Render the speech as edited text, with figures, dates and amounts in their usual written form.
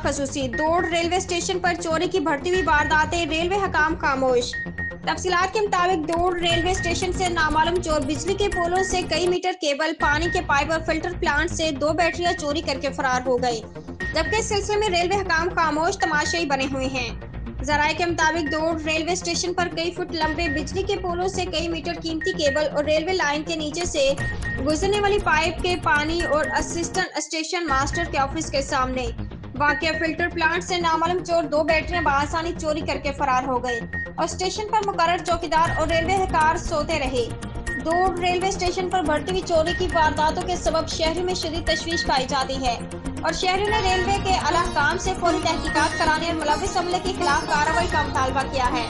खसूसी दौड़ railway station पर चोरी की बढ़ती हुई वारदातें, रेलवे हकाम खामोश। तफसीलात के मुताबिक दौड़ रेलवे स्टेशन से नामालूम चोर बिजली के पोलों से कई मीटर केबल, पानी के पाइप और फिल्टर प्लांट से 2 बैटरियां चोरी करके फरार हो गए। जबकि इस सिलसिले में रेलवे हकाम खामोश तमाशाई बने हुए हैं। जराये के मुताबिक दौड़ रेलवे स्टेशन पर कई फुट लंबे बिजली के पोलों से कई मीटर कीमती केबल और रेलवे लाइन के नीचे से गुजरने वाली पाइप के पानी और असिस्टेंट स्टेशन मास्टर के ऑफिस के सामने वाक़िया फिल्टर प्लांट से नामालूम चोर 2 बैटरियां बआसानी चोरी करके फरार हो गए और स्टेशन पर मुकर्रर चौकीदार और रेलवे एहलकार सोते रहे। दौड़ रेलवे स्टेशन पर बढ़ती हुई चोरी की वारदातों के सबब शहरी में शदीद तशवीश पाई जाती है और शहरी ने रेलवे के आला हुकाम से फौरी तहकीकात कराने और मुलव्विस अमले के खिलाफ कार्रवाई का मुतालबा किया है।